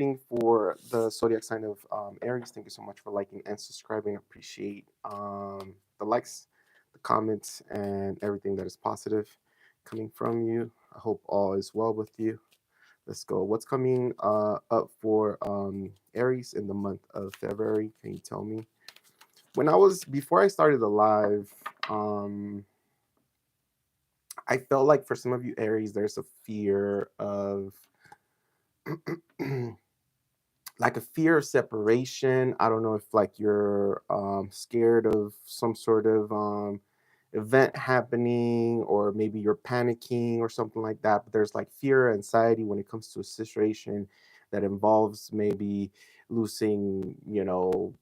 reading for the zodiac sign of Aries. Thank you so much for liking and subscribing. Appreciate the likes, the comments, and everything that is positive coming from you. I hope all is well with you. Let's go. What's coming up for Aries in the month of February? Can you tell me? Before I started the live, I felt like for some of you Aries, there's a fear of like a fear of separation. I don't know if like you're scared of some sort of event happening, or maybe you're panicking or something like that. But there's like fear, anxiety when it comes to a situation that involves maybe losing,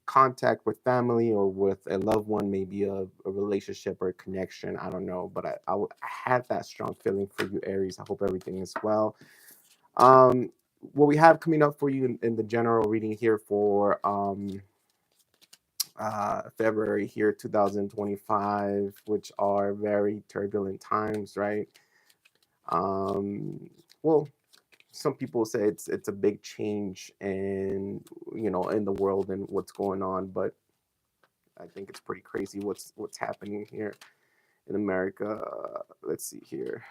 contact with family or with a loved one, maybe a relationship or a connection. I don't know, but I had that strong feeling for you, Aries. I hope everything is well. What we have coming up for you in the general reading here for February here, 2025, which are very turbulent times, right? Well, some people say it's a big change in in the world and what's going on, but I think it's pretty crazy what's happening here in America. Let's see here.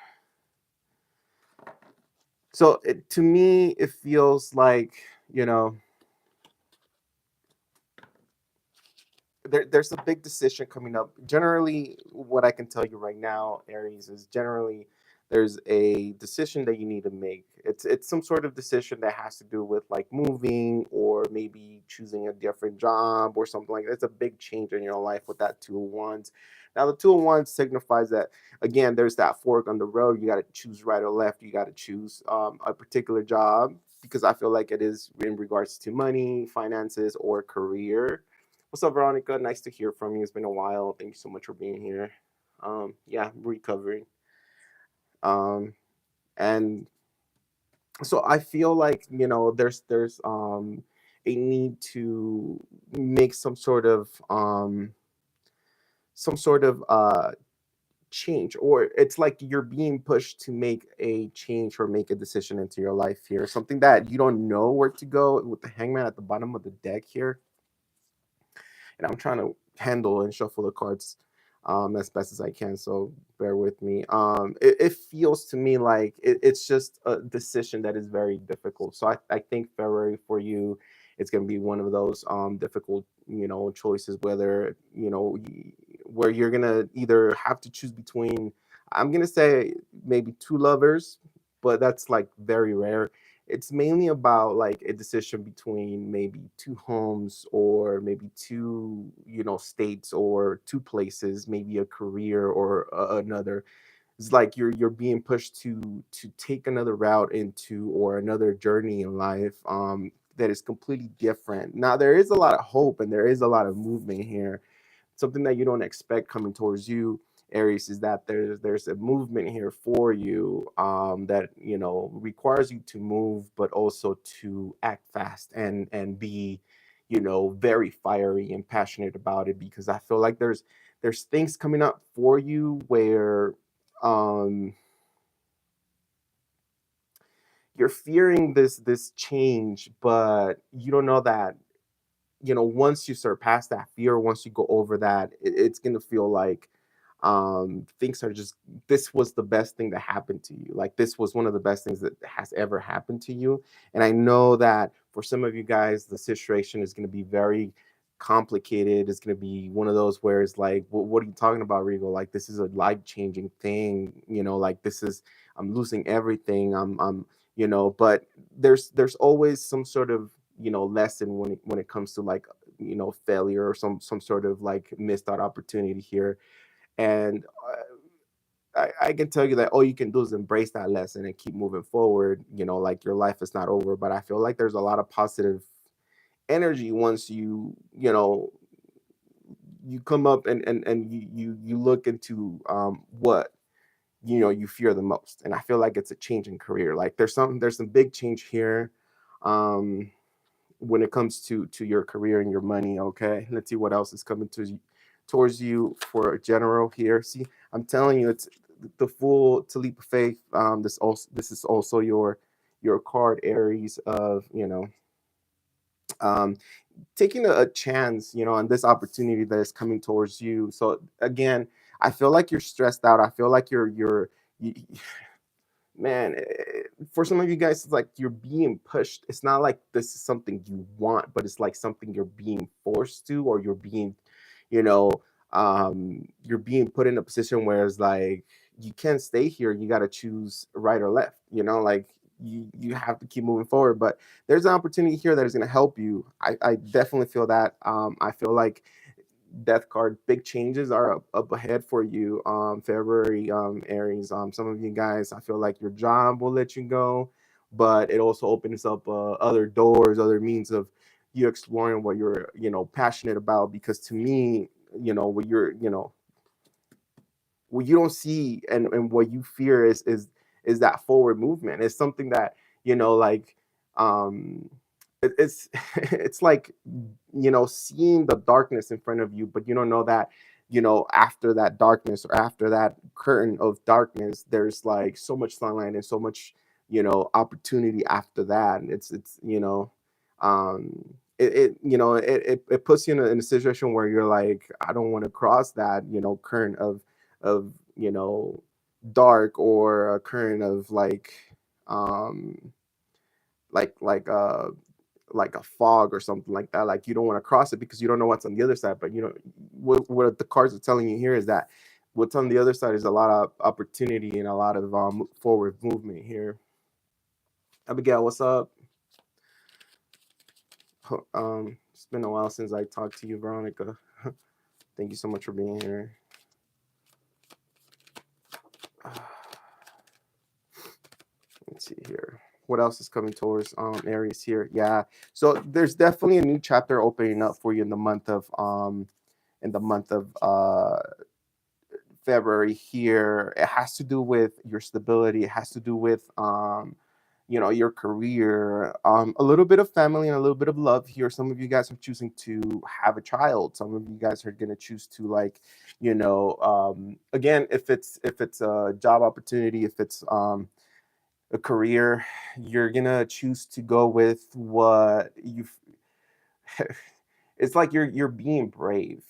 So to me, it feels like, there's a big decision coming up. Generally, what I can tell you right now, Aries, is generally there's a decision that you need to make. It's some sort of decision that has to do with like moving, or maybe choosing a different job or something like that. It's a big change in your life with that Two of Wands. Now, the Two of Wands signifies that, again, there's that fork on the road. You got to choose right or left. You got to choose a particular job, because I feel like it is in regards to money, finances, or career. What's up, Veronica? Nice to hear from you. It's been a while. Thank you so much for being here. Yeah, recovering. And so I feel like, there's a need to make some sort of change, or it's like you're being pushed to make a change or make a decision into your life here. Something that you don't know where to go, with the Hangman at the bottom of the deck here. And I'm trying to handle and shuffle the cards as best as I can. So bear with me. It feels to me like it's just a decision that is very difficult. So I think February for you, it's going to be one of those difficult, choices, whether, where you're going to either have to choose between, I'm going to say maybe two lovers, but that's like very rare. It's mainly about like a decision between maybe two homes, or maybe two, states, or two places, maybe a career, or another. It's like you're being pushed to take another route into, or another journey in life, that is completely different. Now, there is a lot of hope and there is a lot of movement here. Something that you don't expect coming towards you, Aries, is that there's a movement here for you, that requires you to move, but also to act fast and be, very fiery and passionate about it. Because I feel like there's things coming up for you where um you're fearing this change, but you don't know that, once you surpass that fear, once you go over that, it's gonna feel like things are just, this was the best thing that happened to you. Like, this was one of the best things that has ever happened to you. And I know that for some of you guys, the situation is going to be very complicated. It's going to be one of those where it's like, what are you talking about, Rigo? Like, this is a life-changing thing, like, this is, I'm losing everything. I'm but there's always some sort of, lesson when it comes to like, failure, or some sort of like missed out opportunity here. And I can tell you that all you can do is embrace that lesson and keep moving forward. Like, your life is not over. But I feel like there's a lot of positive energy once you come up and you look into what you fear the most. And I feel like it's a change in career. Like, there's some big change here, um when it comes to your career and your money. Okay, let's see what else is coming towards you for general here. See, I'm telling you, it's the full to leap of faith. This is also your card, Aries, of, um, taking a chance, on this opportunity that is coming towards you. So again, I feel like you're stressed out. I feel like you, man, for some of you guys, it's like you're being pushed. It's not like this is something you want, but it's like something you're being forced to, or you know, you're being put in a position where it's like you can't stay here. You got to choose right or left. Like you have to keep moving forward. But there's an opportunity here that is going to help you. I definitely feel that. I feel like death card, big changes are up ahead for you, February, Aries. Some of you guys, I feel like your job will let you go, but it also opens up other doors, other means of you exploring what you're passionate about. Because to me, what what you don't see, and what you fear is that forward movement. It's something that like, um it's it's like, seeing the darkness in front of you, but you don't know that after that darkness, or after that curtain of darkness, there's like so much sunlight and so much opportunity after that. And it's it puts you in a situation where you're like, I don't want to cross that current of dark, or a current of um like like uh like a fog or something like that. Like, you don't want to cross it because you don't know what's on the other side. But what the cards are telling you here is that what's on the other side is a lot of opportunity and a lot of forward movement here. Abigail, what's up? It's been a while since I talked to you, Veronica. Thank you so much for being here. Let's see here. What else is coming towards Aries here? Yeah. So there's definitely a new chapter opening up for you in the month of February here. It has to do with your stability. It has to do with your career, a little bit of family, and a little bit of love here. Some of you guys are choosing to have a child. Some of you guys are going to choose to, like, again, if it's a job opportunity, if it's a career, you're gonna choose to go with what you've it's like you're being brave,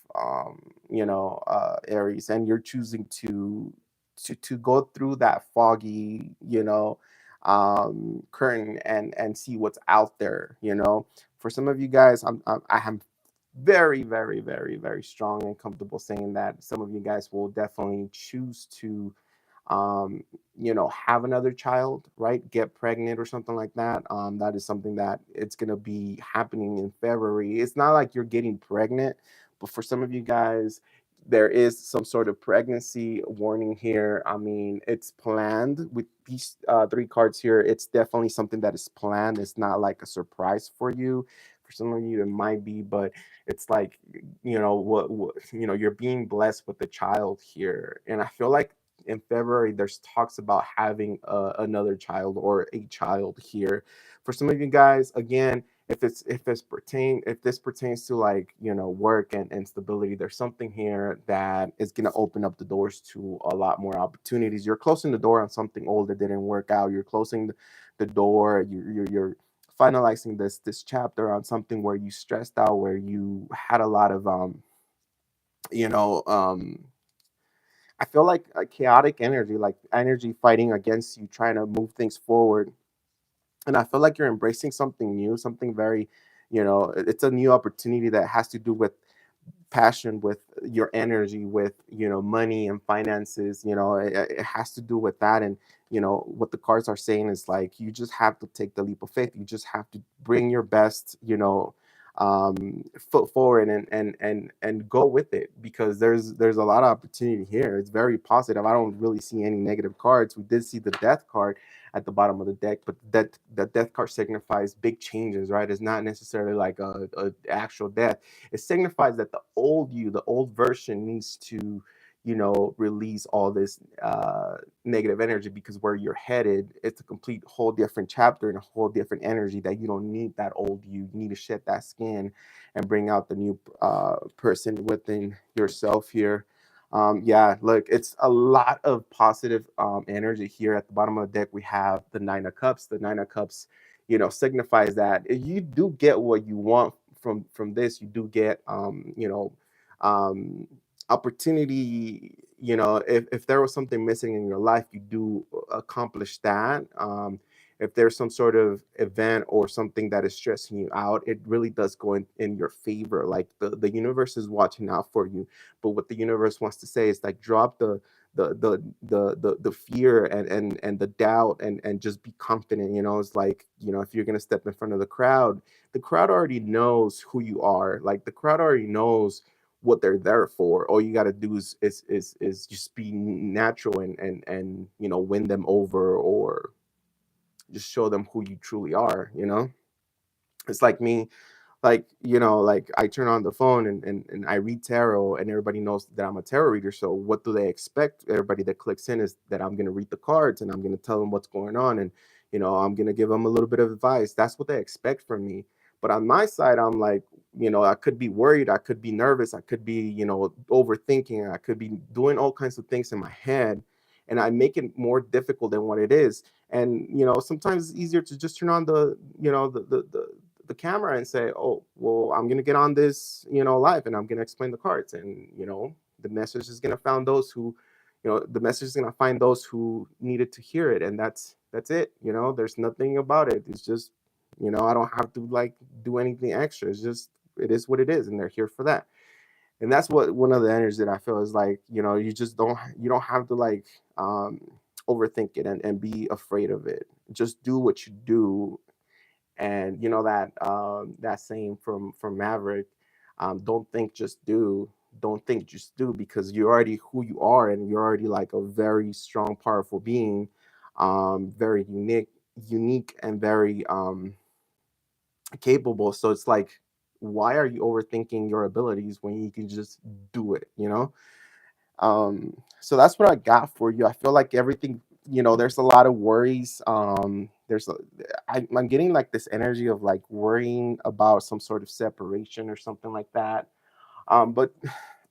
Aries, and you're choosing to go through that foggy curtain, and see what's out there. For some of you guys, I am very, very, very, very strong and comfortable saying that some of you guys will definitely choose to have another child, right? Get pregnant or something like that. That is something that it's gonna be happening in February. It's not like you're getting pregnant, but for some of you guys, there is some sort of pregnancy warning here. I mean, it's planned with these three cards here. It's definitely something that is planned. It's not like a surprise for you. For some of you, it might be, but it's like, you're being blessed with a child here. And I feel like in February, there's talks about having another child, or a child here. For some of you guys, again, if this pertains to, like, work and stability, there's something here that is going to open up the doors to a lot more opportunities. You're closing the door on something old that didn't work out. You're closing the door. You're finalizing this chapter on something where you stressed out, where you had a lot of you know I feel like a chaotic energy, like energy fighting against you, trying to move things forward. And I feel like you're embracing something new, something very, it's a new opportunity that has to do with passion, with your energy, with money and finances. It has to do with that. And what the cards are saying is, like, you just have to take the leap of faith. You just have to bring your best foot forward, and go with it, because there's a lot of opportunity here. It's very positive. I don't really see any negative cards. We did see the death card at the bottom of the deck, but that death card signifies big changes, right? It's not necessarily like a actual death. It signifies that the old you, the old version, needs to release all this negative energy, because where you're headed, it's a complete whole different chapter and a whole different energy, that you don't need that old you. You need to shed that skin and bring out the new person within yourself here. Yeah, look, it's a lot of positive energy here. At the bottom of the deck, we have the Nine of Cups. The Nine of Cups, signifies that you do get what you want from this. You do get, um, opportunity. If there was something missing in your life, you do accomplish that. If there's some sort of event or something that is stressing you out, it really does go in your favor. Like the universe is watching out for you. But what the universe wants to say is like drop the fear and the doubt and just be confident. It's like, if you're gonna step in front of the crowd already knows who you are. Like the crowd already knows what they're there for. All you got to do is just be natural and win them over, or just show them who you truly are. It's like me, like I turn on the phone and I read tarot, and everybody knows that I'm a tarot reader. So what do they expect? Everybody that clicks in is that I'm going to read the cards and I'm going to tell them what's going on, and I'm going to give them a little bit of advice. That's what they expect from me. But on my side, I'm like, I could be worried, I could be nervous, I could be, overthinking, I could be doing all kinds of things in my head, and I make it more difficult than what it is. And sometimes it's easier to just turn on the camera and say, oh, well, I'm going to get on this, live, and I'm going to explain the cards. And, the message is going to find those who, the message is going to find those who needed to hear it. And that's it. There's nothing about it. It's just, I don't have to like do anything extra. It's just, it is what it is. And they're here for that. And that's what one of the energies that I feel is like, you don't have to like, overthink it and be afraid of it. Just do what you do. And that saying from Maverick, don't think, just do. Don't think, just do, because you're already who you are, and you're already like a very strong, powerful being, very unique, and very capable. So it's like, why are you overthinking your abilities when you can just do it? So that's what I got for you. I feel like everything, there's a lot of worries. I'm getting like this energy of like worrying about some sort of separation or something like that. But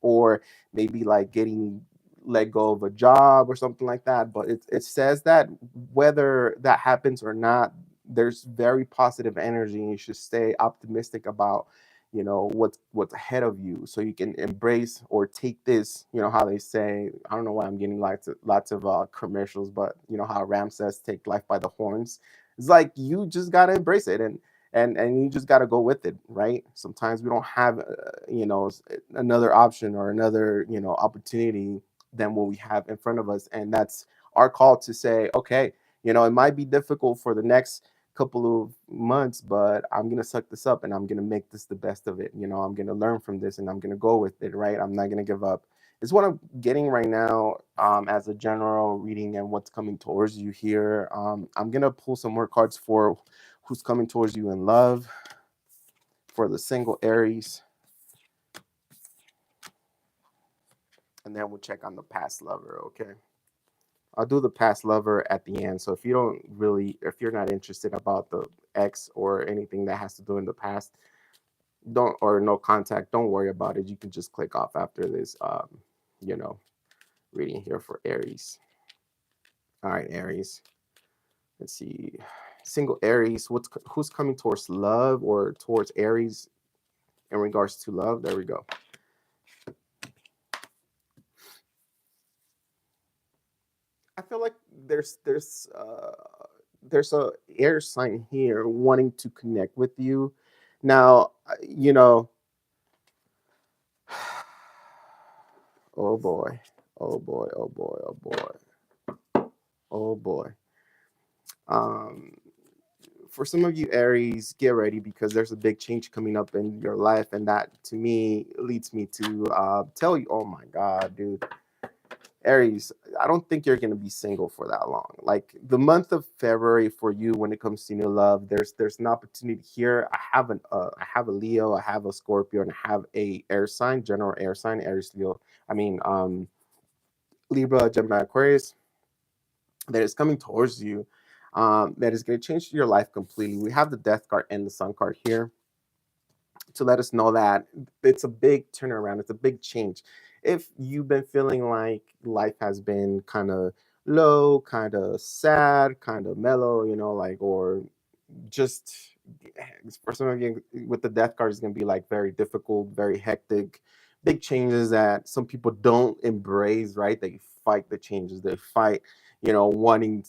or maybe like getting let go of a job or something like that. But it says that whether that happens or not, there's very positive energy, and you should stay optimistic about what's ahead of you, so you can embrace or take this. How they say, I don't know why I'm getting lots of commercials, but how Ram says, take life by the horns. It's like you just got to embrace it, and you just got to go with it, right? Sometimes we don't have another option or another opportunity than what we have in front of us, and that's our call to say, okay, it might be difficult for the next couple of months, but I'm gonna suck this up and I'm gonna make this the best of it. I'm gonna learn from this and I'm gonna go with it, right? I'm not gonna give up. It's what I'm getting right now, as a general reading and what's coming towards you here. I'm gonna pull some more cards for who's coming towards you in love, for the single Aries, and then we'll check on the past lover. Okay, I'll do the past lover at the end. So if you're not interested about the ex or anything that has to do in the past, don't, or no contact, don't worry about it. You can just click off after this you know reading here for Aries. All right, Aries, let's see. Single Aries, who's coming towards love or towards Aries in regards to love? There we go. I feel like there's a air sign here wanting to connect with you. Now, oh boy, oh boy, oh boy, oh boy, oh boy. Um, for some of you Aries, get ready, because there's a big change coming up in your life, and that to me leads me to tell you, oh my God, dude. Aries, I don't think you're going to be single for that long. Like the month of February for you, when it comes to new love, there's an opportunity here. I have a Leo, I have a Scorpio, and I have a air sign, general air sign, Aries, Leo. I mean, Libra, Gemini, Aquarius, that is coming towards you. That is going to change your life completely. We have the Death card and the Sun card here to let us know that it's a big turnaround. It's a big change. if you've been feeling like life has been kind of low, kind of sad, kind of mellow, like, or just for some of you with the death card is going to be like very difficult, very hectic, big changes that some people don't embrace, right? They fight the changes, they fight, wanting,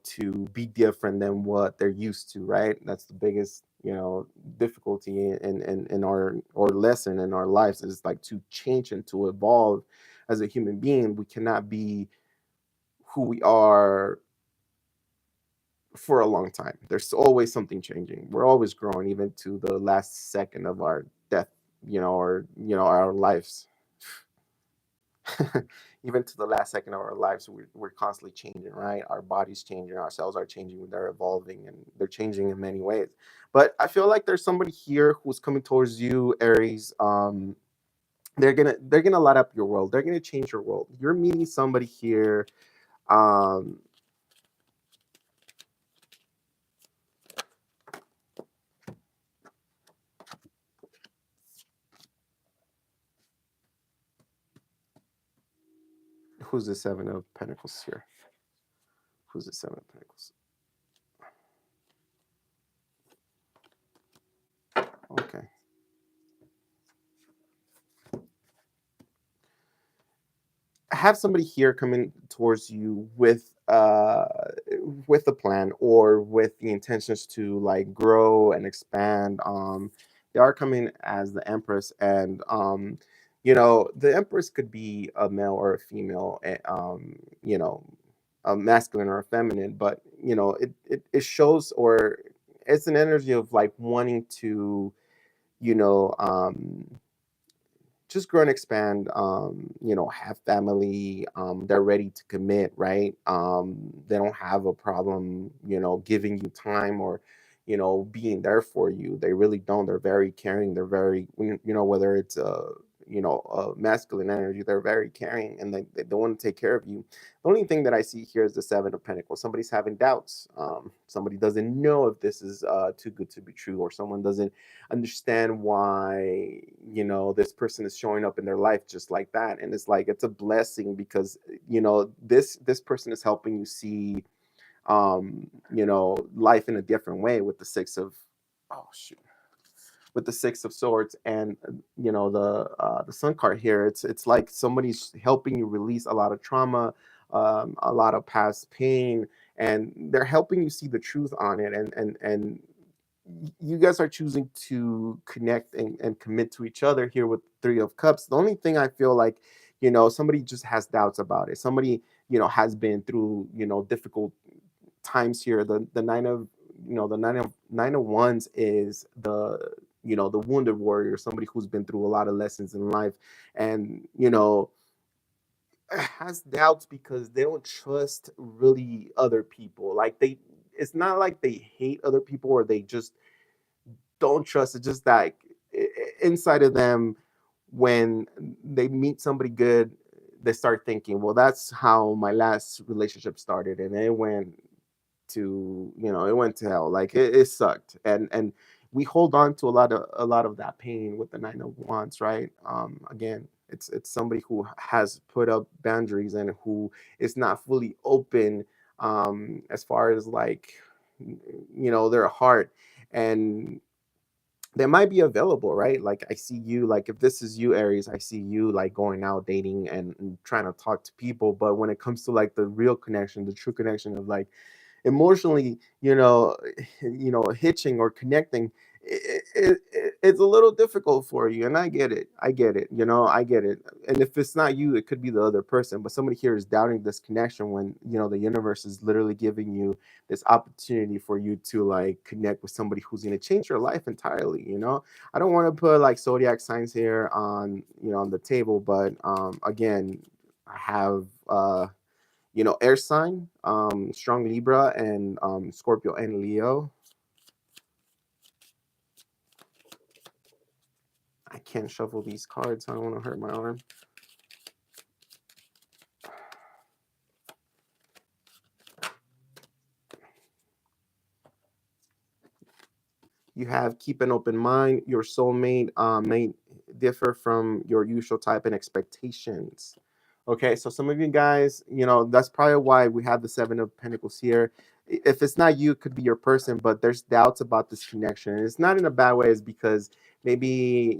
to be different than what they're used to, right? That's the biggest, difficulty in our or lesson in our lives, is like to change and to evolve as a human being. We cannot be who we are for a long time. There's always something changing. We're always growing, even to the last second of our death, or our lives. Even to the last second of our lives, we're constantly changing, right? Our body's changing, our cells are changing, they're evolving, and they're changing in many ways. But I feel like there's somebody here who's coming towards you, Aries. They're gonna light up your world. They're gonna change your world. You're meeting somebody here. Um, who's the Seven of Pentacles here? Who's the Seven of Pentacles? Okay. Have somebody here coming towards you with a plan, or with the intentions to like grow and expand. They are coming as the Empress, and the Empress could be a male or a female, a masculine or a feminine, but it shows, or it's an energy of like wanting to, you know um just grow and expand, have family. They're ready to commit, right? They don't have a problem, giving you time, or being there for you. They really don't. They're very caring. They're very, whether it's a masculine energy, they're very caring, and they don't want to take care of you. The only thing that I see here is the Seven of Pentacles. Somebody's having doubts. Somebody doesn't know if this is too good to be true, or someone doesn't understand why this person is showing up in their life just like that. And it's like, it's a blessing, because this person is helping you see life in a different way, with the six of, oh shoot, with the Six of Swords, and the Sun card here. It's like somebody's helping you release a lot of trauma, a lot of past pain, and they're helping you see the truth on it. And you guys are choosing to connect and commit to each other here with Three of Cups. The only thing I feel like, somebody just has doubts about it. Somebody, has been through, difficult times here. The nine of wands is the wounded warrior, somebody who's been through a lot of lessons in life, and has doubts because they don't trust really other people. Like, it's not like they hate other people, or they just don't trust. It's just like inside of them, when they meet somebody good, they start thinking, well, that's how my last relationship started, and it went to hell. Like, it sucked. And we hold on to a lot of that pain with the Nine of Wands, right? Again, it's somebody who has put up boundaries, and who is not fully open, as far as like, their heart. And they might be available, right? Like, I see you, like, if this is you, Aries, I see you like going out dating, and trying to talk to people. But when it comes to like the real connection, the true connection of like emotionally, hitching or connecting, it's a little difficult for you. And I get it, I get it. And if it's not you, it could be the other person. But somebody here is doubting this connection, when the universe is literally giving you this opportunity for you to like connect with somebody who's going to change your life entirely. I don't want to put like zodiac signs here on the table, but again, I have air sign, strong Libra, and Scorpio and Leo. I can't shuffle these cards. I don't want to hurt my arm. You have keep an open mind. Your soulmate, differ from your usual type and expectations. Okay, so some of you guys, that's probably why we have the Seven of Pentacles here. If it's not you, it could be your person, but there's doubts about this connection. And it's not in a bad way, it's because maybe,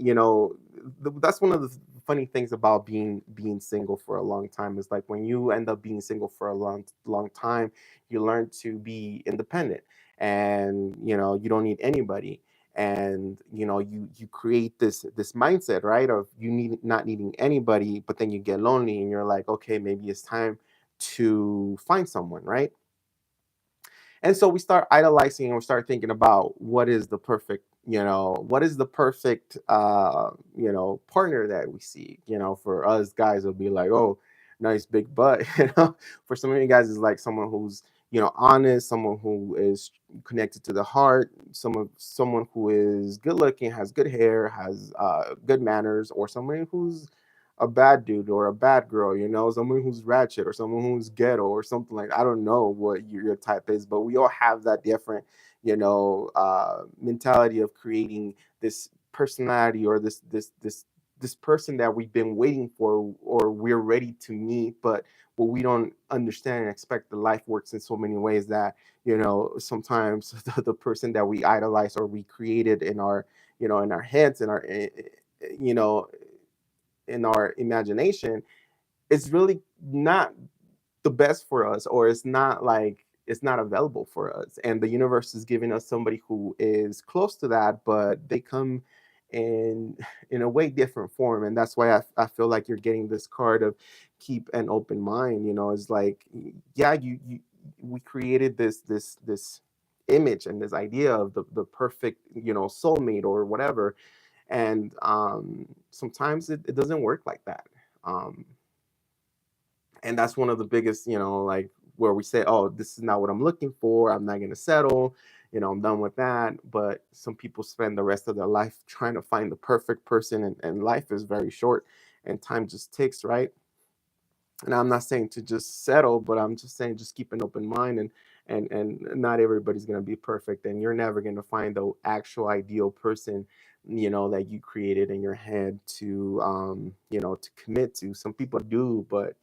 that's one of the funny things about being single for a long time is like when you end up being single for a long time, you learn to be independent and you don't need anybody, and you create this mindset, right, of you need not needing anybody, but then you get lonely and you're like, okay, maybe it's time to find someone, right? And so we start idolizing and we start thinking about what is the perfect partner that we see. For us guys it'll be like, oh, nice big butt. For some of you guys it's like someone who's honest, someone who is connected to the heart, someone who is good looking, has good hair, has good manners, or someone who's a bad dude or a bad girl, someone who's ratchet or someone who's ghetto or something like that. I don't know what your type is, but we all have that different, mentality of creating this personality or this person that we've been waiting for or we're ready to meet, but what we don't understand and expect, the life works in so many ways that sometimes the person that we idolize or we created in our in our heads, you know in our imagination, it's really not the best for us, or it's not available for us, and the universe is giving us somebody who is close to that, but they come in in a way different form. And that's why I feel like you're getting this card of keep an open mind. It's like, yeah, you we created this image and this idea of the perfect soulmate or whatever, and sometimes it doesn't work like that. And that's one of the biggest, like where we say, oh, this is not what I'm looking for, I'm not going to settle, I'm done with that. But some people spend the rest of their life trying to find the perfect person, and life is very short and time just ticks, right? And I'm not saying to just settle, but I'm just saying just keep an open mind, and not everybody's going to be perfect, and you're never going to find the actual ideal person that you created in your head to to commit to. Some people do, but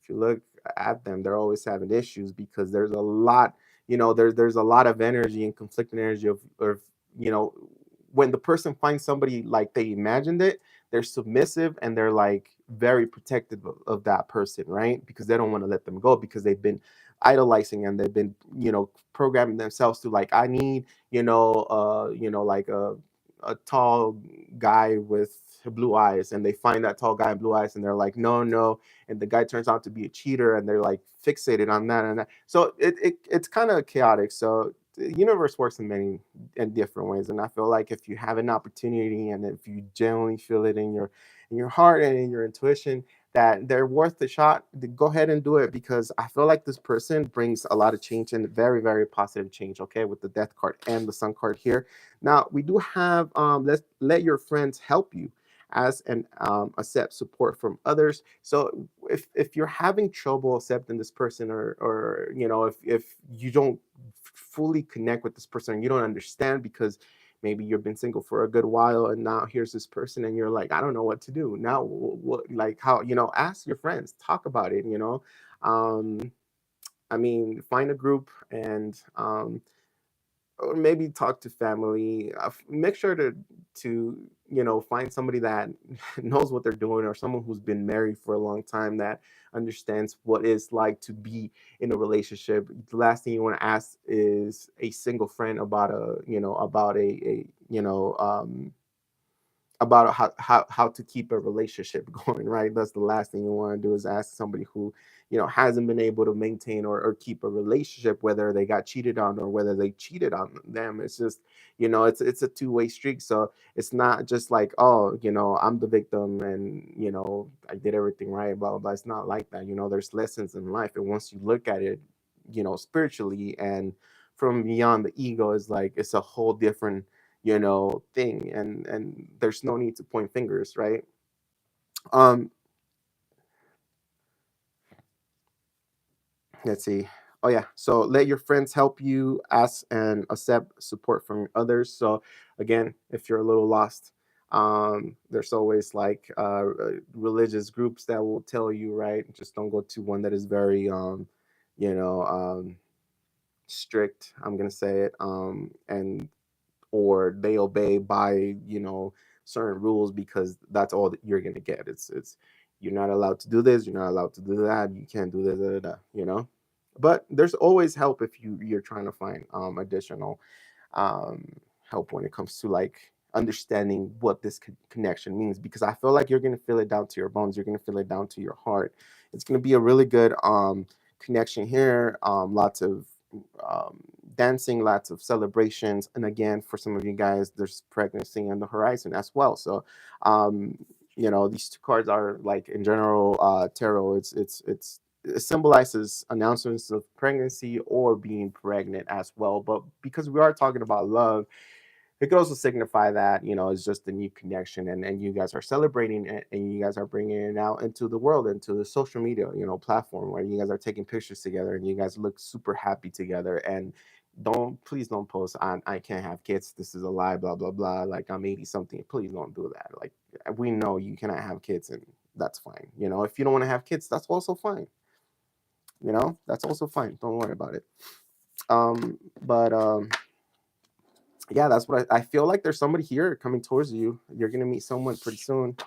if you look at them, they're always having issues because there's a lot, there's a lot of energy and conflicting energy of you know when the person finds somebody like they imagined it, they're submissive and they're like very protective of that person, right? Because they don't want to let them go, because they've been idolizing and they've been programming themselves to like, I need like a tall guy with blue eyes, and they find that tall guy with blue eyes and they're like, no, no, and the guy turns out to be a cheater and they're like fixated on that and that. So it's kind of chaotic. So the universe works in many and different ways, and I feel like if you have an opportunity and if you genuinely feel it in your heart and in your intuition that they're worth the shot, go ahead and do it, because I feel like this person brings a lot of change, and very, very positive change. Okay, with the Death card and the Sun card here. Now we do have let's let your friends help you as and accept support from others. So if you're having trouble accepting this person, or if you don't fully connect with this person, you don't understand, because maybe you've been single for a good while and now here's this person and you're like, I don't know what to do now. What, like, how, ask your friends, talk about it. um I mean, find a group, and or maybe talk to family. Make sure to find somebody that knows what they're doing, or someone who's been married for a long time that understands what it's like to be in a relationship. The last thing you want to ask is a single friend about about how to keep a relationship going, right? That's the last thing you want to do, is ask somebody who hasn't been able to maintain or keep a relationship, whether they got cheated on or whether they cheated on them. It's just it's a two-way street. So it's not just like, oh, I'm the victim and I did everything right, blah blah blah. It's not like that. There's lessons in life, and once you look at it spiritually and from beyond the ego, is like it's a whole different thing, and there's no need to point fingers, right? um let's see. Oh yeah, so let your friends help you, ask and accept support from others. So again, if you're a little lost, There's always like religious groups that will tell you, right, just don't go to one that is very you know strict, I'm gonna say it, and or they obey by certain rules, because that's all that you're gonna get. It's you're not allowed to do this, you're not allowed to do that, you can't do this, but there's always help if you're trying to find additional um, help when it comes to like understanding what this connection means, because I feel like you're going to feel it down to your bones, you're going to feel it down to your heart. It's going to be a really good connection here. Lots of um, dancing, lots of celebrations, and again, for some of you guys, there's pregnancy on the horizon as well. So um, these two cards are like, in general, tarot, it symbolizes announcements of pregnancy or being pregnant as well. But because we are talking about love, it could also signify that it's just a new connection, and you guys are celebrating it, and you guys are bringing it out into the world, into the social media platform, where you guys are taking pictures together and you guys look super happy together. And please don't post on I can't have kids, this is a lie, blah blah blah, like I'm 80 something. Please don't do that. Like, we know you cannot have kids, and that's fine. If you don't want to have kids, that's also fine. That's also fine. Don't worry about it. But yeah, that's what I feel like. There's somebody here coming towards you. You're gonna meet someone pretty soon,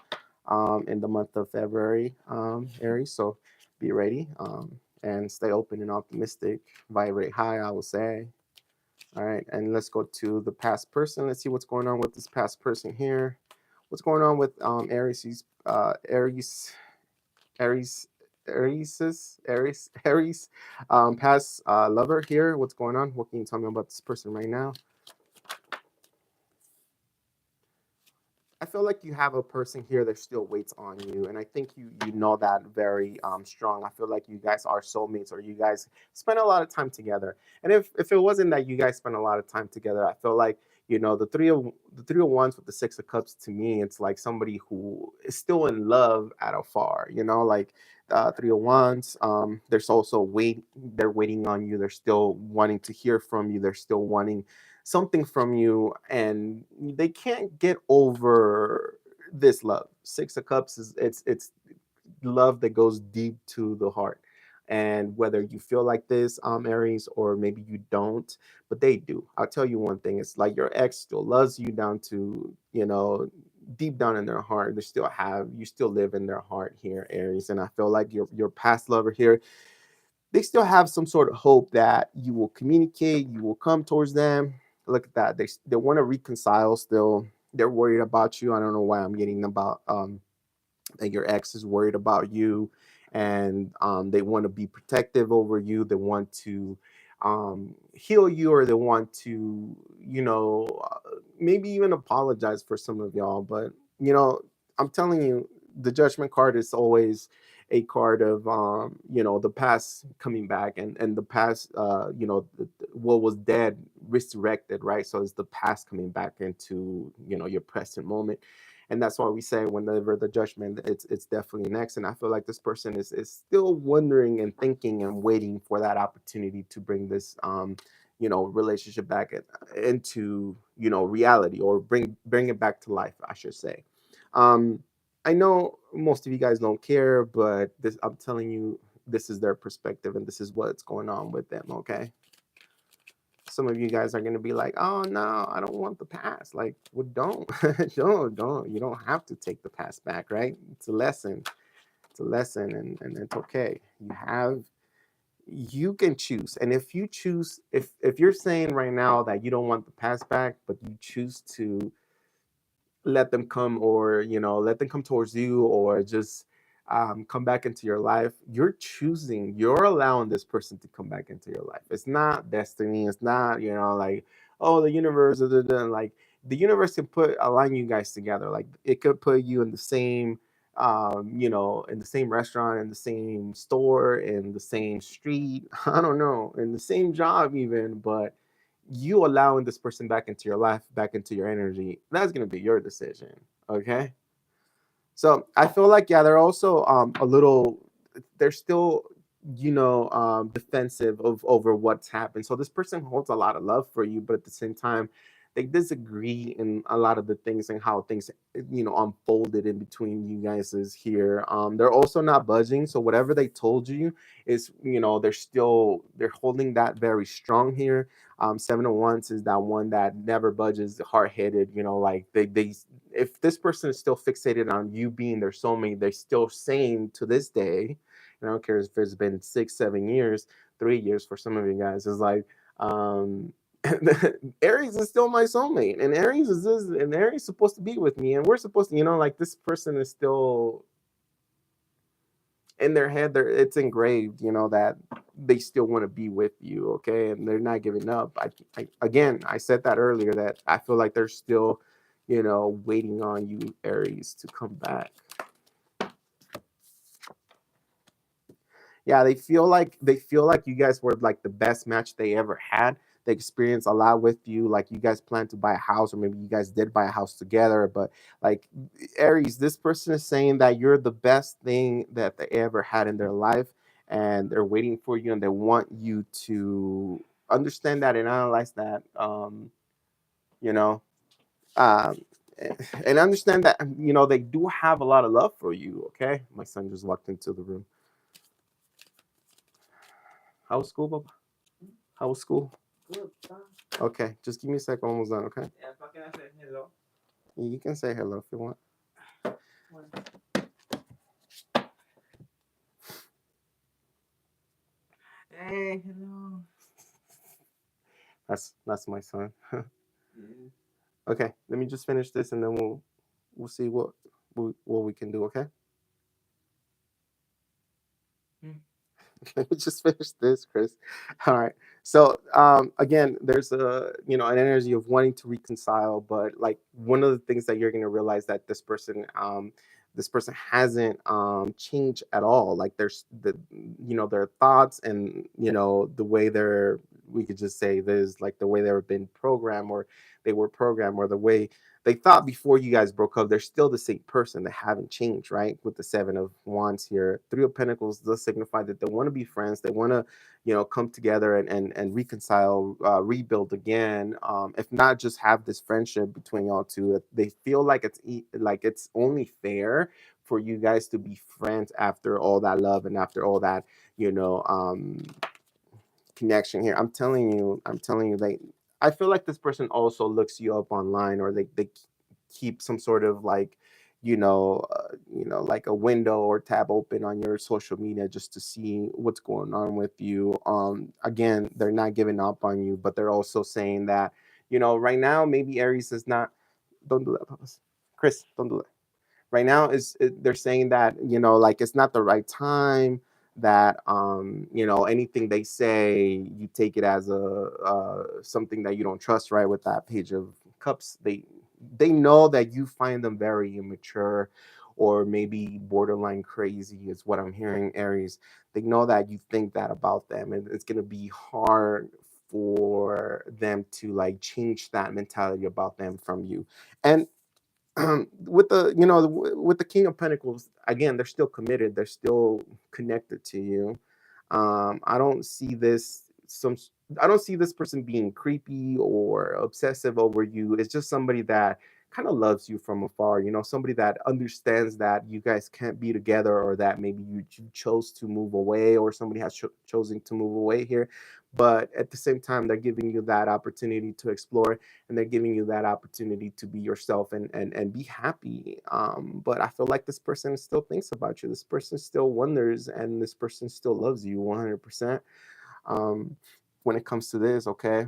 in the month of February, Aries. So be ready, and stay open and optimistic. Vibrate high, I will say. All right, and let's go to the past person. Let's see what's going on with this past person here. What's going on with Aries? Aries, Aries, past lover here. What's going on? What can you tell me about this person right now? I feel like you have a person here that still waits on you, and I think you know that very strong. I feel like you guys are soulmates, or you guys spend a lot of time together. And if it wasn't that you guys spend a lot of time together, I feel like the three of wands with the 6 of cups, to me, it's like somebody who is still in love at afar. Like 3 of wands. There's also they're waiting on you. They're still wanting to hear from you. They're still wanting something from you, and they can't get over this love. 6 of cups is it's love that goes deep to the heart. And whether you feel like this, Aries, or maybe you don't, but they do. I'll tell you one thing: it's like your ex still loves you down to deep down in their heart. You still live in their heart here, Aries. And I feel like your past lover here, they still have some sort of hope that you will communicate, you will come towards them. Look at that. They want to reconcile still. They're worried about you. I don't know why I'm getting about that your ex is worried about you, and they want to be protective over you. They want to heal you, or they want to, maybe even apologize for some of y'all. But I'm telling you, the Judgment card is always a card of the past coming back, and the past, what was dead resurrected, right? So it's the past coming back into your present moment. And that's why we say, whenever the Judgment, it's definitely next. And I feel like this person is still wondering and thinking and waiting for that opportunity to bring this relationship back into reality, or bring it back to life, I should say. um I know most of you guys don't care, but I'm telling you, this is their perspective, and this is what's going on with them. Okay, some of you guys are going to be like, oh no, I don't want the past. Like, well, don't. Don't, you don't have to take the past back, right? It's a lesson. It's a lesson, and it's okay. You can choose. And if you choose, if you're saying right now that you don't want the past back, but you choose to let them come, or let them come towards you, or just come back into your life, you're allowing this person to come back into your life. It's not destiny. It's not like, oh, the universe, like, the universe can align you guys together. Like, it could put you in the same in the same restaurant, in the same store, in the same street, I don't know, in the same job even. But you allowing this person back into your life, back into your energy, that's going to be your decision. Okay. So I feel like, yeah, they're also they're still, defensive over what's happened. So this person holds a lot of love for you, but at the same time, they disagree in a lot of the things and how things, unfolded in between you guys is here. They're also not budging, so whatever they told you is, they're holding that very strong here. Seven of Wands is that one that never budges, hard-headed, like they if this person is still fixated on you being their soulmate, they're still saying to this day, and I don't care if it's been 6 7 years, 3 years for some of you guys, is like, Aries is still my soulmate, and Aries is this, and Aries is supposed to be with me, and we're supposed to, like this person is still in their head. It's engraved, that they still want to be with you, okay, and they're not giving up. Again, I said that earlier, that I feel like they're still, waiting on you, Aries, to come back. Yeah, they feel like you guys were like the best match they ever had. They experienced a lot with you. Like, you guys planned to buy a house, or maybe you guys did buy a house together. But like, Aries, this person is saying that you're the best thing that they ever had in their life, and they're waiting for you, and they want you to understand that and analyze that. You know, um, and understand that, they do have a lot of love for you. Okay, my son just walked into the room. How was school, Baba? How was school? Good. Okay, just give me a second. Almost done. Okay. Yeah, can I say hello? You can say hello if you want. Hey, hello. That's my son. Yeah. Okay, let me just finish this, and then we'll see what we can do. Okay. Let me just finish this, Chris. All right. So again, there's an energy of wanting to reconcile, but like, one of the things that you're gonna realize, that this person hasn't changed at all. Like, there's their thoughts, and the way they're, we could just say this, like the way they've been programmed, or they were programmed, or the way they thought before you guys broke up. They're still the same person. They haven't changed, right? With the Seven of Wands here, Three of Pentacles does signify that they want to be friends. They want to, come together and reconcile, rebuild again. If not, just have this friendship between y'all two. They feel like it's only fair for you guys to be friends after all that love and after all that, connection here. I'm telling you, I feel like this person also looks you up online, or they keep some sort of like, like a window or tab open on your social media, just to see what's going on with you. Again, they're not giving up on you, but they're also saying that, right now, maybe Aries is not. Don't do that, Papas. Chris, don't do that. Right now they're saying that, like, it's not the right time, that anything they say, you take it as a something that you don't trust, right? With that Page of Cups, they know that you find them very immature, or maybe borderline crazy, is what I'm hearing, Aries. They know that you think that about them, and it's going to be hard for them to like change that mentality about them from you. And with the King of Pentacles, again, they're still committed. They're still connected to you. I don't see this person being creepy or obsessive over you. It's just somebody that kind of loves you from afar. Somebody that understands that you guys can't be together, or that maybe you chose to move away, or somebody has chosen to move away here. But at the same time, they're giving you that opportunity to explore, and they're giving you that opportunity to be yourself, and be happy. But I feel like this person still thinks about you. This person still wonders, and this person still loves you 100%. When it comes to this, okay.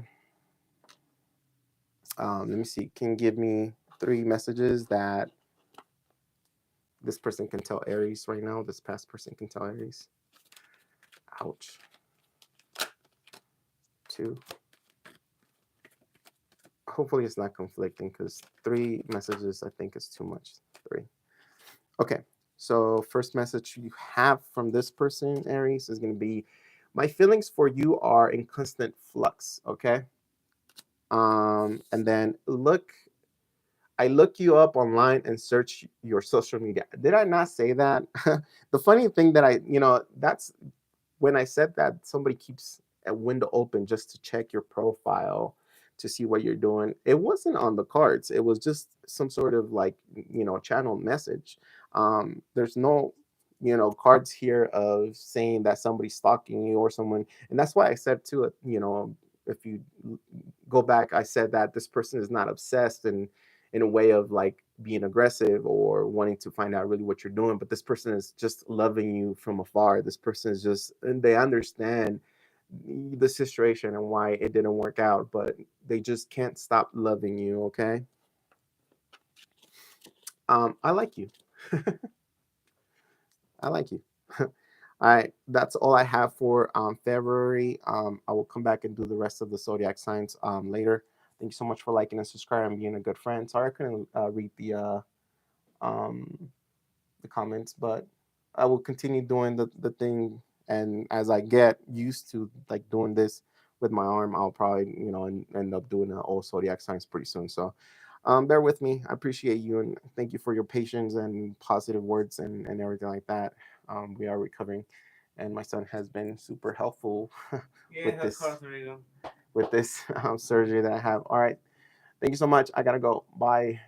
Let me see. Can you give me 3 messages that this person can tell Aries right now? This past person can tell Aries. Ouch. 2. Hopefully it's not conflicting, because 3 messages, I think, is too much. 3. Okay. So first message you have from this person, Aries, is going to be, my feelings for you are in constant flux. Okay. And then I look you up online and search your social media. Did I not say that? The funny thing that that's when I said that, somebody keeps a window open just to check your profile, to see what you're doing. It wasn't on the cards. It was just some sort of like, channel message. There's no, cards here of saying that somebody's stalking you or someone. And that's why I said to it, if you go back, I said that this person is not obsessed and in a way of like being aggressive or wanting to find out really what you're doing, but this person is just loving you from afar. This person is just, and they understand the situation and why it didn't work out, but they just can't stop loving you. Okay. I like you. I like you. All right, that's all I have for February. I will come back and do the rest of the zodiac signs later. Thank you so much for liking and subscribing and being a good friend. Sorry I couldn't read um, the comments, but I will continue doing the thing. And as I get used to like doing this with my arm, I'll probably end up doing all zodiac signs pretty soon. So bear with me. I appreciate you and thank you for your patience and positive words and everything like that. We are recovering, and my son has been super helpful Yes, with of this course, Rigo. with this surgery that I have. All right, thank you so much. I gotta go. Bye.